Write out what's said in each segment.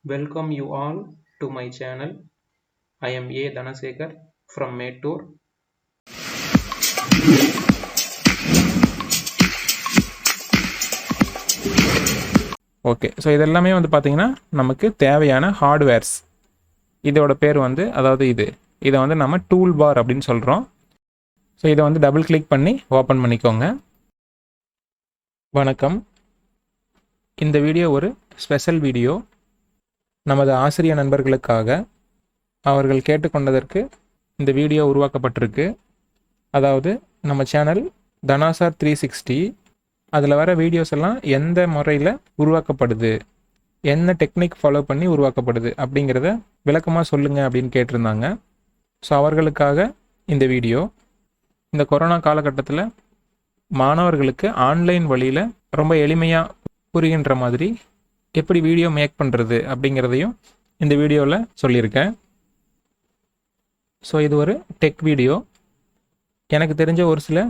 Welcome you all to my channel. I am DHANAA SIR from Mettur. Okay, so இதெல்லாமே வந்து பார்த்தீங்கன்னா நமக்கு தேவையான ஹார்ட்வேர்ஸ். இதோட பேர் வந்து இதை வந்து நம்ம டூல் பார் அப்படின்னு சொல்கிறோம். ஸோ இதை வந்து டபுள் கிளிக் பண்ணி ஓப்பன் பண்ணிக்கோங்க. வணக்கம். இந்த வீடியோ ஒரு ஸ்பெஷல் வீடியோ. நமது ஆசிரிய நண்பர்களுக்காக அவர்கள் கேட்டுக்கொண்டதற்கு இந்த வீடியோ உருவாக்கப்பட்டிருக்கு. அதாவது நம்ம சேனல் DHANAA SIR 360, அதில் வர வீடியோஸ் எல்லாம் எந்த முறையில் உருவாக்கப்படுது, என்ன டெக்னிக் ஃபாலோ பண்ணி உருவாக்கப்படுது அப்படிங்கிறத விளக்கமாக சொல்லுங்கள் அப்படின்னு கேட்டிருந்தாங்க. ஸோ அவர்களுக்காக இந்த வீடியோ. இந்த கொரோனா காலகட்டத்தில் மாணவர்களுக்கு ஆன்லைன் வழியில் ரொம்ப எளிமையாக புரிகின்ற மாதிரி எப்படி வீடியோ மேக் பண்ணுறது அப்படிங்கிறதையும் இந்த வீடியோவில் சொல்லியிருக்கேன். ஸோ இது ஒரு டெக் வீடியோ. எனக்கு தெரிஞ்ச ஒரு சில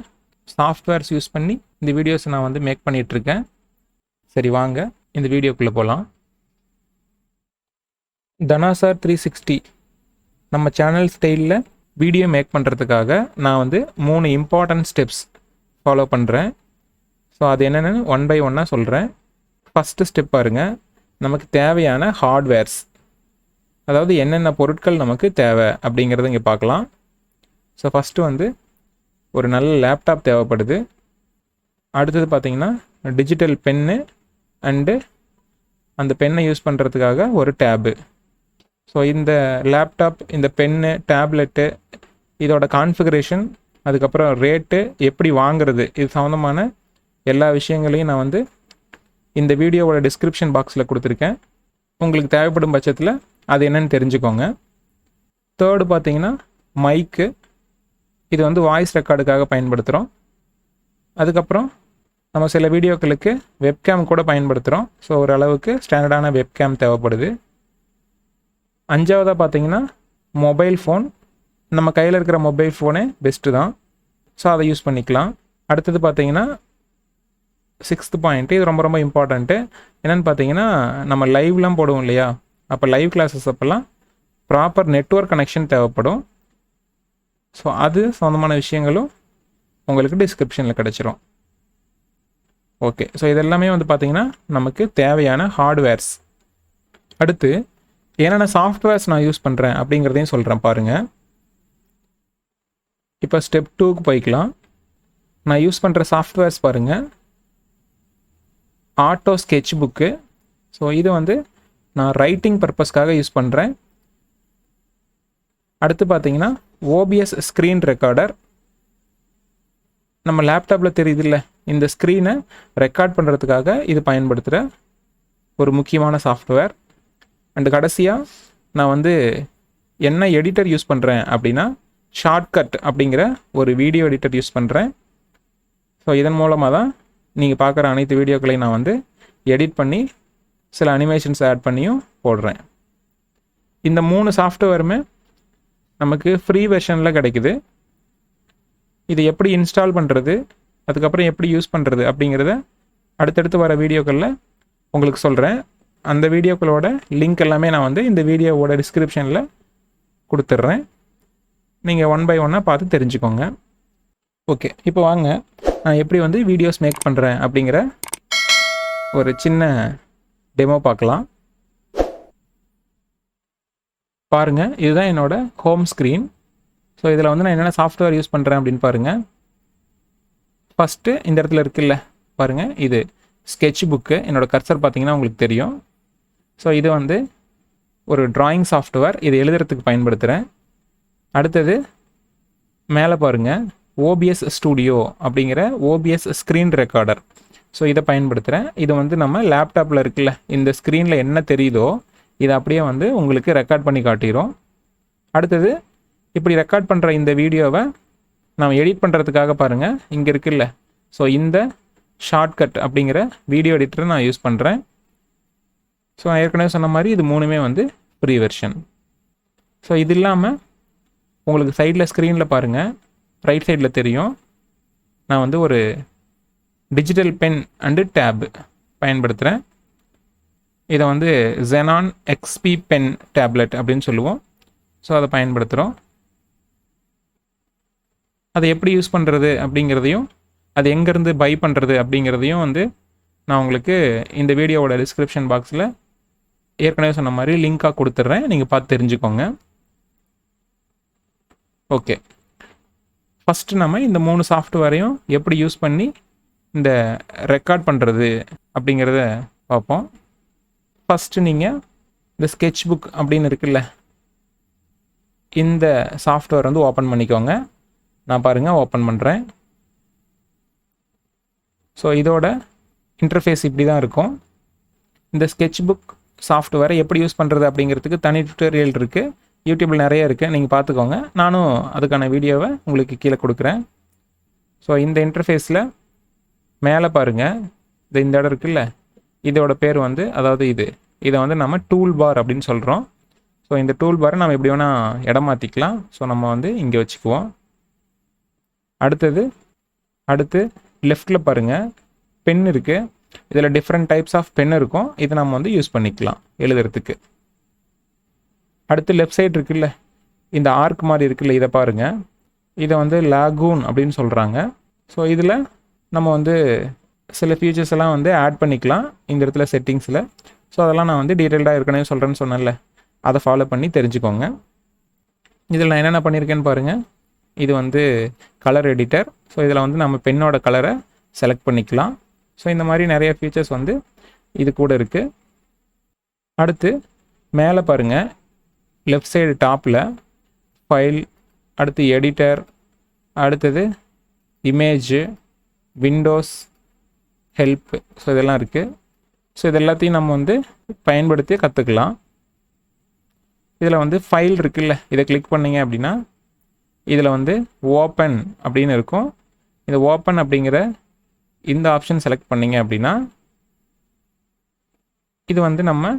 சாஃப்ட்வேர்ஸ் யூஸ் பண்ணி இந்த வீடியோஸை நான் வந்து மேக் பண்ணிகிட்ருக்கேன். சரி, வாங்க இந்த வீடியோக்குள்ளே போகலாம். DHANAA SIR 360 நம்ம சேனல் ஸ்டைலில் வீடியோ மேக் பண்ணுறதுக்காக நான் வந்து 3 இம்பார்ட்டன்ட் ஸ்டெப்ஸ் ஃபாலோ பண்ணுறேன். ஸோ அது என்னென்னு ஒன் பை ஒன்னாக சொல்கிறேன். ஃபஸ்ட்டு ஸ்டெப் பாருங்கள், நமக்கு தேவையான ஹார்ட்வேர்ஸ், அதாவது என்னென்ன பொருட்கள் நமக்கு தேவை அப்படிங்கிறத இங்கே பார்க்கலாம். ஸோ ஃபஸ்ட்டு வந்து ஒரு நல்ல லேப்டாப் தேவைப்படுது. அடுத்தது பார்த்திங்கன்னா டிஜிட்டல் பென்னு அண்டு அந்த பென்னை யூஸ் பண்ணுறதுக்காக ஒரு டேபு. ஸோ இந்த லேப்டாப், இந்த பென்னு, டேப்லெட்டு, இதோட கான்ஃபிகரேஷன், அதுக்கப்புறம் ரேட்டு, எப்படி வாங்குறது, இது சம்மந்தமான எல்லா விஷயங்களையும் நான் வந்து இந்த வீடியோவோட டிஸ்கிரிப்ஷன் பாக்ஸில் கொடுத்துருக்கேன். உங்களுக்கு தேவைப்படும் பட்சத்தில் அது என்னென்னு தெரிஞ்சுக்கோங்க. தேர்டு பார்த்தீங்கன்னா மைக்கு. இது வந்து வாய்ஸ் ரெக்கார்டுக்காக பயன்படுத்துகிறோம். அதுக்கப்புறம் நம்ம சில வீடியோக்களுக்கு வெப்கேம் கூட பயன்படுத்துகிறோம். ஸோ ஓரளவுக்கு ஸ்டாண்டர்டான வெப்கேம் தேவைப்படுது. அஞ்சாவதாக பார்த்தீங்கன்னா மொபைல் ஃபோன். நம்ம கையில் இருக்கிற மொபைல் ஃபோனே பெஸ்ட்டு தான். ஸோ அதை யூஸ் பண்ணிக்கலாம். அடுத்தது பார்த்தீங்கன்னா 6th பாயிண்ட்டு, இது ரொம்ப ரொம்ப இம்பார்ட்டண்ட்டு. என்னென்னு பார்த்தீங்கன்னா நம்ம லைவ்லாம் போடுவோம் இல்லையா, அப்போ லைவ் கிளாஸஸ் அப்போல்லாம் ப்ராப்பர் நெட்வொர்க் கனெக்ஷன் தேவைப்படும். ஸோ அது சம்மந்தமான விஷயங்களும் உங்களுக்கு டிஸ்கிரிப்ஷனில் கிடச்சிரும். ஓகே, ஸோ இதெல்லாமே வந்து பார்த்திங்கன்னா நமக்கு தேவையான ஹார்ட்வேர்ஸ். அடுத்து என்னென்ன சாஃப்ட்வேர்ஸ் நான் யூஸ் பண்ணுறேன் அப்படிங்கிறதையும் சொல்கிறேன் பாருங்கள். இப்போ ஸ்டெப் 2க்கு போய்க்கலாம். நான் யூஸ் பண்ணுற சாஃப்ட்வேர்ஸ் பாருங்கள். Auto sketch book. ஸோ இது வந்து நான் ரைட்டிங் பர்பஸ்க்காக யூஸ் பண்ணுறேன். அடுத்து பார்த்தீங்கன்னா OBS ஸ்க்ரீன் ரெக்கார்டர். நம்ம லேப்டாப்பில் தெரியுது இல்லை, இந்த ஸ்க்ரீனை ரெக்கார்ட் பண்ணுறதுக்காக இது பயன்படுத்துகிற ஒரு முக்கியமான சாஃப்ட்வேர். அண்டு கடைசியாக நான் வந்து என்ன எடிட்டர் யூஸ் பண்ணுறேன் அப்படின்னா ஷார்ட்கட் அப்படிங்கிற ஒரு வீடியோ எடிட்டர் யூஸ் பண்ணுறேன். ஸோ இதன் மூலமாக தான் நீங்கள் பார்க்குற அனைத்து வீடியோக்களையும் நான் வந்து எடிட் பண்ணி சில அனிமேஷன்ஸ் ஆட் பண்ணியும் போடுறேன். இந்த 3 சாஃப்ட்வேருமே நமக்கு ஃப்ரீ வெர்ஷனில் கிடைக்குது. இது எப்படி இன்ஸ்டால் பண்ணுறது, அதுக்கப்புறம் எப்படி யூஸ் பண்ணுறது அப்படிங்கிறத அடுத்தடுத்து வர வீடியோக்களில் உங்களுக்கு சொல்கிறேன். அந்த வீடியோக்களோட லிங்க் எல்லாமே நான் வந்து இந்த வீடியோவோட டிஸ்கிரிப்ஷனில் கொடுத்துட்றேன். நீங்கள் ஒன் பை ஒன்னாக பார்த்து தெரிஞ்சுக்கோங்க. ஓகே, இப்போ வாங்க நான் எப்படி வந்து வீடியோஸ் மேக் பண்ணுறேன் அப்படிங்கிற ஒரு சின்ன டெமோ பார்க்கலாம். பாருங்கள், இதுதான் என்னோட ஹோம் ஸ்க்ரீன். ஸோ இதில் வந்து நான் என்னென்ன சாஃப்ட்வேர் யூஸ் பண்ணுறேன் அப்படின்னு பாருங்கள். ஃபஸ்ட்டு இந்த இடத்துல இருக்குல்ல பாருங்கள், இது ஸ்கெட்ச் புக்கு. என்னோடய கர்சர் பார்த்தீங்கன்னா உங்களுக்கு தெரியும். ஸோ இது வந்து ஒரு ட்ராயிங் சாஃப்ட்வேர், இது எழுதுறதுக்கு பயன்படுத்துகிறேன். அடுத்தது மேலே பாருங்கள், OBS ஸ்டூடியோ அப்படிங்கிற OBS ஸ்க்ரீன் ரெக்கார்டர். ஸோ இதை பயன்படுத்துகிறேன். இது வந்து நம்ம லேப்டாப்பில் இருக்குல்ல, இந்த ஸ்க்ரீனில் என்ன தெரியுதோ இதை அப்படியே வந்து உங்களுக்கு ரெக்கார்ட் பண்ணி காட்டிடும். அடுத்தது இப்படி ரெக்கார்ட் பண்ணுற இந்த வீடியோவை நம்ம எடிட் பண்ணுறதுக்காக பாருங்கள், இங்கே இருக்குல்ல, ஸோ இந்த ஷார்ட்கட் அப்படிங்கிற வீடியோ எடிட்டரை நான் யூஸ் பண்ணுறேன். ஸோ நான் ஏற்கனவே சொன்ன மாதிரி இது 3மே வந்து ஃப்ரீ வெர்ஷன். ஸோ இது இல்லாமல் உங்களுக்கு சைடில் ஸ்க்ரீனில் பாருங்கள், ரைட் சைடில் தெரியும், நான் வந்து ஒரு டிஜிட்டல் பென் அண்டு டேப் பயன்படுத்துகிறேன். இதை வந்து Xenon XP பென் டேப்லெட் அப்படின்னு சொல்லுவோம். ஸோ அதை பயன்படுத்துகிறோம். அதை எப்படி யூஸ் பண்ணுறது அப்படிங்கிறதையும், அது எங்கேருந்து பை பண்ணுறது அப்படிங்கிறதையும் வந்து நான் உங்களுக்கு இந்த வீடியோவோட டிஸ்கிரிப்ஷன் பாக்ஸில் ஏற்கனவே சொன்ன மாதிரி லிங்காக கொடுத்துட்றேன். நீங்கள் பார்த்து தெரிஞ்சுக்கோங்க. ஓகே, ஃபஸ்ட்டு நம்ம இந்த 3 சாஃப்ட்வேரையும் எப்படி யூஸ் பண்ணி இந்த ரெக்கார்ட் பண்ணுறது அப்படிங்கிறத பார்ப்போம். ஃபஸ்ட்டு நீங்கள் இந்த ஸ்கெட்ச் புக் அப்படின்னு இருக்குல்ல, இந்த சாஃப்ட்வேர் வந்து ஓப்பன் பண்ணிக்கோங்க. நான் பாருங்கள் ஓப்பன் பண்ணுறேன். ஸோ இதோட இன்டர்ஃபேஸ் இப்படி தான் இருக்கும். இந்த ஸ்கெட்ச் புக் சாஃப்ட்வேரை எப்படி யூஸ் பண்ணுறது அப்படிங்கிறதுக்கு தனி டுட்டோரியல் இருக்குது, யூடியூப்பில் நிறைய இருக்குது, நீங்கள் பார்த்துக்கோங்க. நானும் அதுக்கான வீடியோவை உங்களுக்கு கீழே கொடுக்குறேன். ஸோ இந்த இன்டர்ஃபேஸில் மேலே பாருங்கள், இந்த இடம் இருக்குல்ல, இதோட பேர் வந்து, அதாவது இதை வந்து நம்ம டூல் பார் அப்படின்னு சொல்கிறோம். ஸோ இந்த டூல் பாரை நம்ம எப்படி வேணால் இடம் மாற்றிக்கலாம். ஸோ நம்ம வந்து இங்கே வச்சுக்குவோம். அடுத்து லெஃப்டில் பாருங்கள் பென் இருக்குது. இதில் டிஃப்ரெண்ட் டைப்ஸ் ஆஃப் பென் இருக்கும். இதை நம்ம வந்து யூஸ் பண்ணிக்கலாம் எழுதுறதுக்கு. அடுத்து லெஃப்ட் சைடு இருக்குல்ல, இந்த ஆர்க் மாதிரி இருக்குல்ல, இதை பாருங்கள். இதை வந்து லாகூன் அப்படின்னு சொல்கிறாங்க. ஸோ இதில் நம்ம வந்து சில ஃபீச்சர்ஸ் எல்லாம் வந்து ஆட் பண்ணிக்கலாம் இந்த இடத்துல செட்டிங்ஸில். ஸோ அதெல்லாம் நான் வந்து டீட்டெயில்டாக ஏற்கனவே சொல்கிறேன்னு சொன்னேன்ல, அதை ஃபாலோ பண்ணி தெரிஞ்சுக்கோங்க. இதில் நான் என்னென்ன பண்ணியிருக்கேன்னு பாருங்கள். இது வந்து கலர் எடிட்டர். ஸோ இதில் வந்து நம்ம பென்னோட கலரை செலக்ட் பண்ணிக்கலாம். ஸோ இந்த மாதிரி நிறைய ஃபீச்சர்ஸ் வந்து இது கூட இருக்குது. அடுத்து மேலே பாருங்கள், லெஃப்ட் சைடு டாப்பில் ஃபைல், அடுத்து எடிட்டர், அடுத்தது இமேஜ், விண்டோஸ், ஹெல்ப். ஸோ இதெல்லாம் இருக்குது. ஸோ இது எல்லாத்தையும் நம்ம வந்து பயன்படுத்தி கற்றுக்கலாம். இதில் வந்து ஃபைல் இருக்குல்ல, இதை கிளிக் பண்ணிங்க அப்படின்னா இதில் வந்து ஓப்பன் அப்படின்னு இருக்கும். இந்த ஓப்பன் அப்படிங்கிற இந்த ஆப்ஷன் செலக்ட் பண்ணிங்க அப்படின்னா இது வந்து நம்ம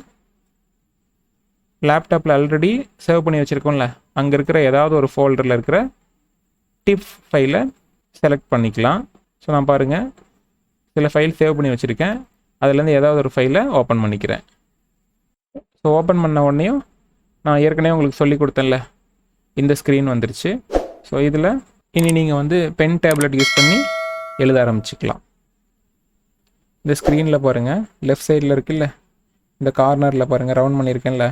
லேப்டாப்பில் ஆல்ரெடி சேவ் பண்ணி வச்சுருக்கோம்ல, அங்கே இருக்கிற ஏதாவது ஒரு ஃபோல்டரில் இருக்கிற டிப் ஃபைலை செலக்ட் பண்ணிக்கலாம். ஸோ நான் பாருங்கள் சில ஃபைல் சேவ் பண்ணி வச்சுருக்கேன், அதுலேருந்து ஏதாவது ஒரு ஃபைலை ஓப்பன் பண்ணிக்கிறேன். ஸோ ஓப்பன் பண்ண உடனேயும் நான் ஏற்கனவே உங்களுக்கு சொல்லி கொடுத்தேன்ல, இந்த ஸ்க்ரீன் வந்துருச்சு. ஸோ இதில் இனி நீங்கள் வந்து பென் டேப்லெட் யூஸ் பண்ணி எழுத ஆரம்பிச்சுக்கலாம். இந்த ஸ்க்ரீனில் பாருங்கள், லெஃப்ட் சைடில் இருக்குல்ல, இந்த கார்னரில் பாருங்கள் ரவுண்ட் பண்ணியிருக்கேன்ல,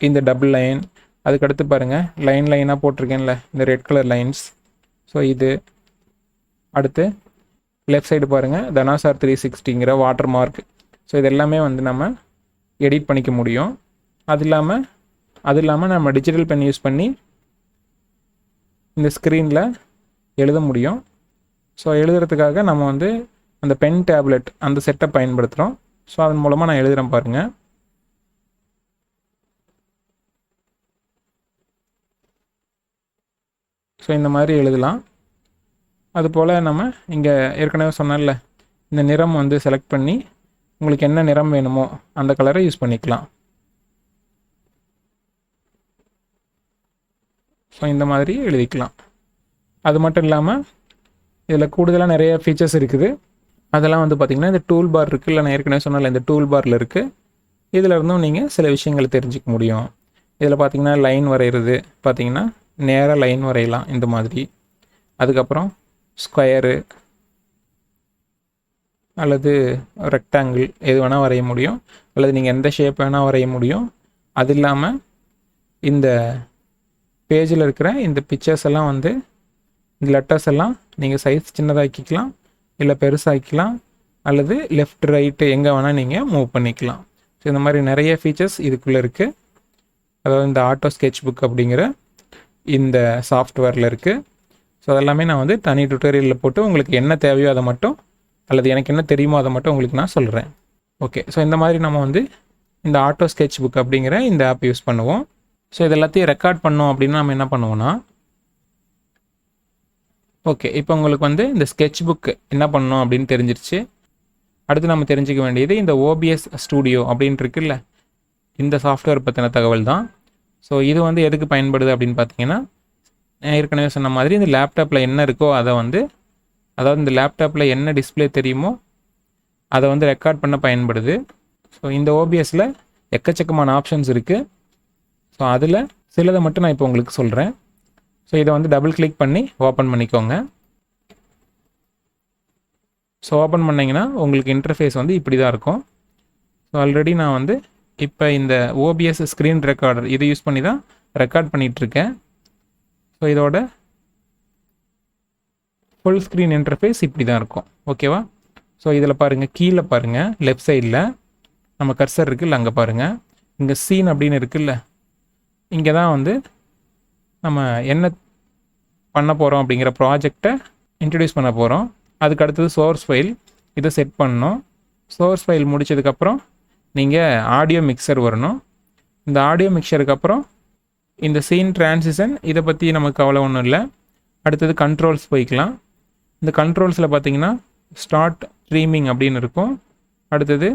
இந்த டபுள் லைன், அதுக்கடுத்து பாருங்கள் லைனாக போட்டிருக்கேன்ல, இந்த ரெட் கலர் லைன்ஸ். ஸோ இது அடுத்து லெஃப்ட் சைடு பாருங்கள் DHANAA SIR 360ங்கிற வாட்டர் மார்க். ஸோ இது எல்லாமே வந்து நம்ம எடிட் பண்ணிக்க முடியும். அது இல்லாமல் நம்ம டிஜிட்டல் பென் யூஸ் பண்ணி இந்த ஸ்க்ரீனில் எழுத முடியும். ஸோ எழுதுறதுக்காக நம்ம வந்து அந்த பென் டேப்லெட் அந்த செட்டை பயன்படுத்துகிறோம். ஸோ அதன் மூலமாக நான் எழுதுகிறேன் பாருங்கள். ஸோ இந்த மாதிரி எழுதலாம். அதுபோல் நம்ம இங்கே ஏற்கனவே சொன்னல, இந்த நிறம் வந்து செலக்ட் பண்ணி உங்களுக்கு என்ன நிறம் வேணுமோ அந்த கலரை யூஸ் பண்ணிக்கலாம். ஸோ இந்த மாதிரி எழுதிக்கலாம். அது மட்டும் இல்லாமல் இதில் கூடுதலாக நிறைய ஃபீச்சர்ஸ் இருக்குது. அதெல்லாம் வந்து பார்த்திங்கன்னா இந்த டூல் பார் இருக்குல்ல, நான் ஏற்கனவே சொன்னல, இந்த டூல் பாரில் இருக்குது. இதில் இருந்தும் நீங்கள் சில விஷயங்களை தெரிஞ்சிக்க முடியும். இதில் பார்த்திங்கன்னா லைன் வரைகிறது, பார்த்திங்கன்னா நேராக லைன் வரையலாம் இந்த மாதிரி. அதுக்கப்புறம் ஸ்கொயரு அல்லது ரெக்டாங்கிள் எது வேணால் வரைய முடியும், அல்லது நீங்கள் எந்த ஷேப் வேணால் வரைய முடியும். அது இல்லாமல் இந்த பேஜில் இருக்கிற இந்த பிக்சர்ஸ் எல்லாம் வந்து இந்த லெட்டர்ஸ் எல்லாம் நீங்கள் சைஸ் சின்னதாக்கிக்கலாம், இல்லை பெருசாக்கிக்கலாம், அல்லது லெஃப்ட் ரைட்டு எங்கே வேணால் நீங்கள் மூவ் பண்ணிக்கலாம். ஸோ இந்த மாதிரி நிறைய ஃபீச்சர்ஸ் இதுக்குள்ளே இருக்குது. அதாவது இந்த ஆட்டோ ஸ்கெட்ச் புக் அப்படிங்கிற இந்த சாஃப்ட்வேரில் இருக்குது. ஸோ அதெல்லாமே நான் வந்து தனி டுட்டோரியலில் போட்டு உங்களுக்கு என்ன தேவையோ அதை மட்டும், அல்லது எனக்கு என்ன தெரியுமோ அதை மட்டும் உங்களுக்கு நான் சொல்கிறேன். ஓகே, ஸோ இந்த மாதிரி நம்ம வந்து இந்த ஆட்டோ ஸ்கெட்ச் புக் அப்படிங்கிற இந்த ஆப் யூஸ் பண்ணுவோம். ஸோ இது எல்லாத்தையும் ரெக்கார்ட் பண்ணோம் அப்படின்னா நம்ம என்ன பண்ணுவோம்னா, ஓகே இப்போ உங்களுக்கு வந்து இந்த ஸ்கெட்ச் புக் என்ன பண்ணணும் அப்படின்னு தெரிஞ்சிருச்சு. அடுத்து நம்ம தெரிஞ்சிக்க வேண்டியது இந்த OBS ஸ்டூடியோ அப்படின்னு இருக்குல்ல, இந்த சாஃப்ட்வேர் பற்றின தகவல் தான். ஸோ இது வந்து எதுக்கு பயன்படுது அப்படின்னு பார்த்தீங்கன்னா, ஏற்கனவே சொன்ன மாதிரி இந்த லேப்டாப்பில் என்ன இருக்கோ அதை வந்து, அதாவது இந்த லேப்டாப்பில் என்ன டிஸ்பிளே தெரியுமோ அதை வந்து ரெக்கார்ட் பண்ண பயன்படுது. ஸோ இந்த OBSல எக்கச்சக்கமான ஆப்ஷன்ஸ் இருக்குது. ஸோ அதில் சிலதை மட்டும் நான் இப்போ உங்களுக்கு சொல்கிறேன். ஸோ இதை வந்து டபுள் கிளிக் பண்ணி ஓப்பன் பண்ணிக்கோங்க. ஸோ ஓப்பன் பண்ணிங்கன்னா உங்களுக்கு இன்டர்ஃபேஸ் வந்து இப்படி தான் இருக்கும். ஸோ ஆல்ரெடி நான் வந்து இப்போ இந்த ஓபிஎஸ் ஸ்க்ரீன் ரெக்கார்டர் இதை யூஸ் பண்ணி தான் ரெக்கார்ட் பண்ணிகிட்ருக்கேன். ஸோ இதோட ஃபுல் ஸ்க்ரீன் இன்டர்ஃபேஸ் இப்படி தான் இருக்கும். ஓகேவா? ஸோ இதில் பாருங்கள், கீழே பாருங்கள், லெஃப்ட் சைடில் நம்ம கர்சர் இருக்குல்ல, அங்கே பாருங்கள், இங்கே சீன் அப்படின்னு இருக்குல்ல, இங்கே தான் வந்து நம்ம என்ன பண்ண போகிறோம் அப்படிங்கிற ப்ராஜெக்டை இன்ட்ரடியூஸ் பண்ண போகிறோம். அதுக்கு அடுத்தது சோர்ஸ் ஃபைல், இதை செட் பண்ணணும். சோர்ஸ் ஃபைல் முடித்ததுக்கப்புறம் நீங்கள் ஆடியோ மிக்சர் வரணும். இந்த ஆடியோ மிக்சருக்கு அப்புறம் இந்த சீன் டிரான்சிஷன், இதை பற்றி நமக்கு அவ்வளோ ஒன்றும் இல்லை. அடுத்தது கண்ட்ரோல்ஸ் போய்க்கலாம். இந்த கண்ட்ரோல்ஸில் பார்த்தீங்கன்னா ஸ்டார்ட் ஸ்ட்ரீமிங் அப்படின்னு இருக்கும், அடுத்தது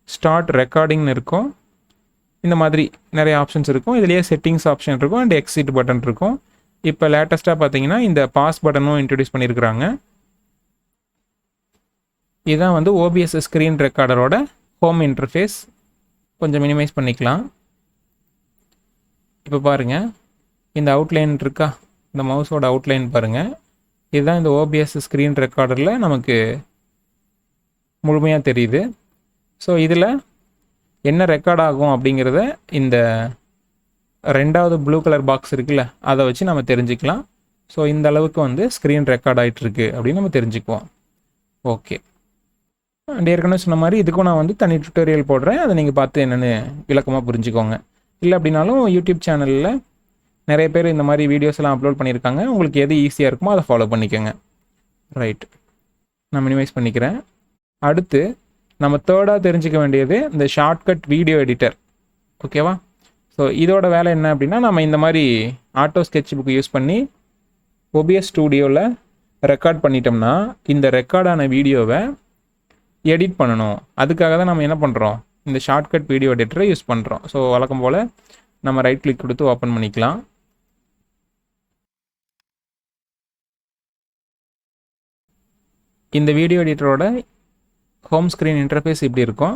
ஸ்டார்ட் ரெக்கார்டிங்னு இருக்கும். இந்த மாதிரி நிறைய ஆப்ஷன்ஸ் இருக்கும். இதுலேயே செட்டிங்ஸ் ஆப்ஷன் இருக்கும் அண்ட் எக்ஸிட் பட்டன் இருக்கும். இப்போ லேட்டஸ்ட்டாக பார்த்தீங்கன்னா இந்த பாஸ் பட்டனும் இன்ட்ரடியூஸ் பண்ணியிருக்கிறாங்க. இதுதான் வந்து ஓபிஎஸ் ஸ்க்ரீன் ரெக்கார்டரோட ஹோம் இன்டர்ஃபேஸ். கொஞ்சம் மினிமைஸ் பண்ணிக்கலாம். இப்போ பாருங்கள், இந்த அவுட்லைன் இருக்கா, இந்த மவுஸோட அவுட்லைன் பாருங்கள். இதுதான் இந்த ஓபிஎஸ் ஸ்க்ரீன் ரெக்கார்டரில் நமக்கு முழுமையாக தெரியுது. ஸோ இதில் என்ன ரெக்கார்ட் ஆகும் அப்படிங்கிறத இந்த ரெண்டாவது ப்ளூ கலர் பாக்ஸ் இருக்குல்ல, அதை வச்சு நம்ம தெரிஞ்சுக்கலாம். ஸோ இந்த அளவுக்கு வந்து ஸ்க்ரீன் ரெக்கார்ட் ஆகிட்டுருக்கு அப்படின்னு நம்ம தெரிஞ்சுக்குவோம். ஓகே, அண்ட் ஏற்கனவே சொன்ன மாதிரி இதுக்கும் நான் வந்து தனி டுட்டோரியல் போடுறேன். அதை நீங்கள் பார்த்து என்னென்னு விளக்கமாக புரிஞ்சுக்கோங்க. இல்லை அப்படின்னாலும் யூடியூப் சேனலில் நிறைய பேர் இந்த மாதிரி வீடியோஸ் எல்லாம் அப்லோட் பண்ணியிருக்காங்க. உங்களுக்கு எது ஈஸியாக இருக்குமோ அதை ஃபாலோ பண்ணிக்கோங்க. ரைட், நான் மினிமைஸ் பண்ணிக்கிறேன். அடுத்து நம்ம தேர்டாக தெரிஞ்சிக்க வேண்டியது இந்த ஷார்ட்கட் வீடியோ எடிட்டர். ஓகேவா? ஸோ இதோட வேலை என்ன அப்படின்னா, நம்ம இந்த மாதிரி ஆட்டோ ஸ்கெட்ச் புக் யூஸ் பண்ணி OBS ஸ்டூடியோவில் ரெக்கார்ட் பண்ணிட்டோம்னா இந்த ரெக்கார்டான வீடியோவை எடிட் பண்ணணும். அதுக்காக தான் நம்ம என்ன பண்ணுறோம், இந்த ஷார்ட்கட் வீடியோ எடிட்டரை யூஸ் பண்ணுறோம். ஸோ வழக்கம் போல் நம்ம ரைட் கிளிக் கொடுத்து ஓப்பன் பண்ணிக்கலாம். இந்த வீடியோ எடிட்டரோட ஹோம் ஸ்க்ரீன் இன்டர்ஃபேஸ் இப்படி இருக்கும்.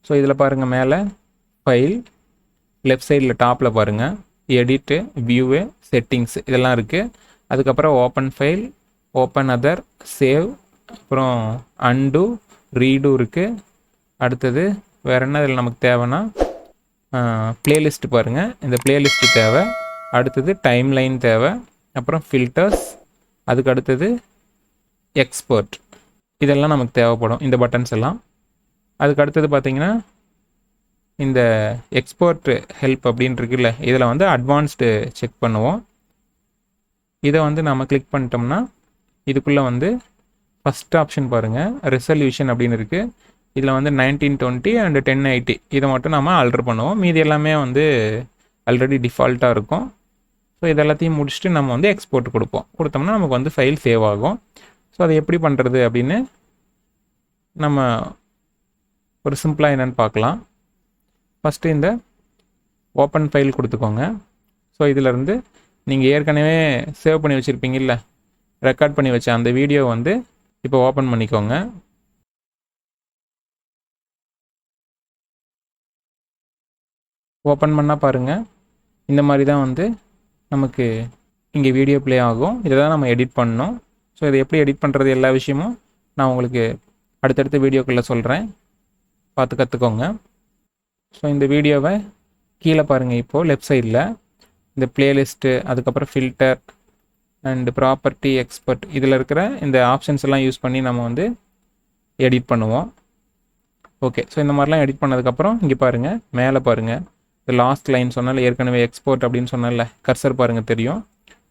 ஸோ இதில் பாருங்கள், மேலே ஃபைல், லெஃப்ட் சைடில் டாப்பில் பாருங்கள் எடிட்டு, வியூவு, செட்டிங்ஸ் இதெல்லாம் இருக்குது. அதுக்கப்புறம் open file, open other, save, அப்புறம் அன்டு, ரீடு இருக்குது. அடுத்தது வேறு என்ன இதில் நமக்கு தேவைன்னா பிளேலிஸ்ட் பாருங்கள், இந்த பிளேலிஸ்ட்டு தேவை. அடுத்தது டைம்லைன் தேவை. அப்புறம் ஃபில்டர்ஸ், அதுக்கு அடுத்தது எக்ஸ்போர்ட், இதெல்லாம் நமக்கு தேவைப்படும், இந்த பட்டன்ஸ் எல்லாம். அதுக்கு அடுத்தது பார்த்திங்கன்னா இந்த எக்ஸ்போர்ட் ஹெல்ப் அப்படின்னு இருக்குல்ல, இதில் வந்து அட்வான்ஸ்டு செக் பண்ணுவோம். இதை வந்து நம்ம கிளிக் பண்ணிட்டோம்னா இதுக்குள்ளே வந்து ஃபஸ்ட் ஆப்ஷன் பாருங்கள், ரெசல்யூஷன் அப்படின்னு இருக்குது. இதில் வந்து 1920 அண்ட் 1080 இதை மட்டும் நம்ம ஆல்டர் பண்ணுவோம். மீதி எல்லாமே வந்து ஆல்ரெடி டிஃபால்ட்டாக இருக்கும். ஸோ இதெல்லாத்தையும் முடிச்சுட்டு நம்ம வந்து எக்ஸ்போர்ட் கொடுத்தோம்னா நமக்கு வந்து ஃபைல் சேவ் ஆகும். ஸோ அதை எப்படி பண்ணுறது அப்படின்னு நம்ம ஒரு சிம்பிளாக என்னென்னு பார்க்கலாம். ஃபஸ்ட்டு இந்த ஓப்பன் ஃபைல் கொடுத்துக்கோங்க. ஸோ இதிலேருந்து நீங்கள் ஏற்கனவே சேவ் பண்ணி வச்சுருப்பீங்கல்ல, ரெக்கார்ட் பண்ணி வச்ச அந்த வீடியோ வந்து இப்போ ஓப்பன் பண்ணிக்கோங்க. ஓப்பன் பண்ணால் பாருங்கள், இந்த மாதிரி தான் வந்து நமக்கு இங்கே வீடியோ ப்ளே ஆகும். இதை தான் நம்ம எடிட் பண்ணணும். ஸோ இதை எப்படி எடிட் பண்ணுறது எல்லா விஷயமும் நான் உங்களுக்கு அடுத்தடுத்த வீடியோக்குள்ளே சொல்கிறேன், பார்த்து கற்றுக்கோங்க. ஸோ இந்த வீடியோவை கீழே பாருங்கள், இப்போது லெஃப்ட் சைடில் இந்த பிளேலிஸ்ட்டு, அதுக்கப்புறம் ஃபில்டர் அண்ட் ப்ராப்பர்ட்டி, எக்ஸ்பர்ட், இதில் இருக்கிற இந்த ஆப்ஷன்ஸ் எல்லாம் யூஸ் பண்ணி நம்ம வந்து எடிட் பண்ணுவோம். ஓகே, ஸோ இந்த மாதிரிலாம் எடிட் பண்ணதுக்கப்புறம் இங்கே பாருங்கள், மேலே பாருங்கள், இந்த லாஸ்ட் லைன் சொன்னால ஏற்கனவே எக்ஸ்போர்ட் அப்படின்னு சொன்னால கர்சர் பாருங்கள் தெரியும்.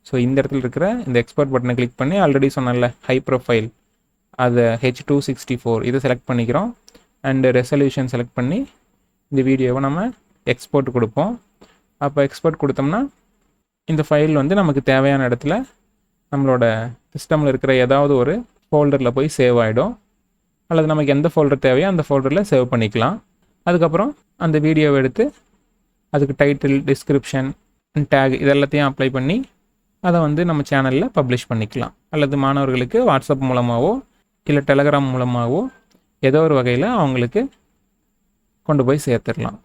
ஸோ இந்த இடத்துல இருக்கிற இந்த எக்ஸ்போர்ட் பட்டனை கிளிக் பண்ணி ஆல்ரெடி சொன்னால ஹை ப்ரொஃபைல் அதை H264 இதை செலக்ட் பண்ணிக்கிறோம். அண்டு ரெசல்யூஷன் செலக்ட் பண்ணி இந்த வீடியோவை நம்ம எக்ஸ்போர்ட் கொடுப்போம். அப்போ எக்ஸ்போர்ட் கொடுத்தோம்னா இந்த ஃபைல் வந்து நமக்கு தேவையான இடத்துல நம்மளோட சிஸ்டமில் இருக்கிற ஏதாவது ஒரு ஃபோல்டரில் போய் சேவ் ஆகிடும். அல்லது நமக்கு எந்த ஃபோல்டர் தேவையோ அந்த ஃபோல்டரில் சேவ் பண்ணிக்கலாம். அதுக்கப்புறம் அந்த வீடியோவை எடுத்து அதுக்கு டைட்டில், டிஸ்கிரிப்ஷன், டேக் இதெல்லாத்தையும் அப்ளை பண்ணி அதை வந்து நம்ம சேனலில் பப்ளிஷ் பண்ணிக்கலாம். அல்லது மாணவர்களுக்கு வாட்ஸ்அப் மூலமாகவோ இல்லை டெலகிராம் மூலமாகவோ ஏதோ ஒரு வகையில் அவங்களுக்கு கொண்டு போய் சேர்த்துடலாம்.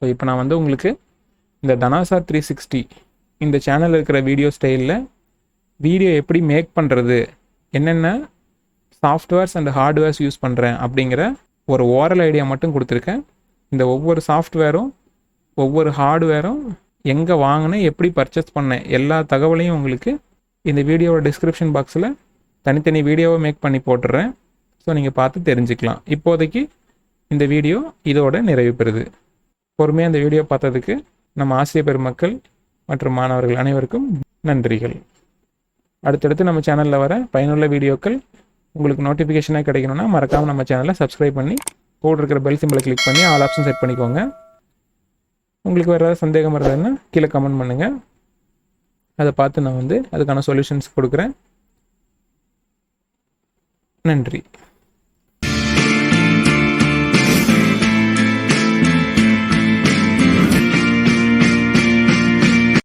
ஸோ இப்போ நான் வந்து உங்களுக்கு இந்த தனாசார் 360 இந்த சேனலில் இருக்கிற வீடியோ ஸ்டைலில் வீடியோ எப்படி மேக் பண்ணுறது, என்னென்ன சாஃப்ட்வேர்ஸ் அண்ட் ஹார்ட்வேர்ஸ் யூஸ் பண்ணுறேன் அப்படிங்கிற ஒரு ஓரல் ஐடியா மட்டும் கொடுத்துருக்கேன். இந்த ஒவ்வொரு சாஃப்ட்வேரும் ஒவ்வொரு ஹார்ட்வேரும் எங்கே வாங்கினேன், எப்படி பர்ச்சேஸ் பண்ணேன், எல்லா தகவலையும் உங்களுக்கு இந்த வீடியோவோட டிஸ்கிரிப்ஷன் பாக்ஸில் தனித்தனி வீடியோவை மேக் பண்ணி போட்டுடுறேன். ஸோ நீங்கள் பார்த்து தெரிஞ்சுக்கலாம். இப்போதைக்கு இந்த வீடியோ இதோட நிறைவு பெறுது. பொறுமையாக இந்த வீடியோ பார்த்ததுக்கு நம்ம ஆசிரியர் பெருமக்கள் மற்றும் மாணவர்கள் அனைவருக்கும் நன்றிகள். அடுத்தடுத்து நம்ம சேனலில் வர பயனுள்ள வீடியோக்கள் உங்களுக்கு நோட்டிஃபிகேஷனாக கிடைக்கணும்னா மறக்காமல் நம்ம சேனலை சப்ஸ்கிரைப் பண்ணி கூட இருக்கிற பெல் சிம்பிளை கிளிக் பண்ணி ஆல் ஆப்ஷன் செட் பண்ணிக்கோங்க. உங்களுக்கு வேறு ஏதாவது சந்தேகம் இருந்ததுன்னா கீழே கமெண்ட் பண்ணுங்கள். அதை பார்த்து நான் வந்து அதுக்கான சொல்யூஷன்ஸ் கொடுக்குறேன். நன்றி.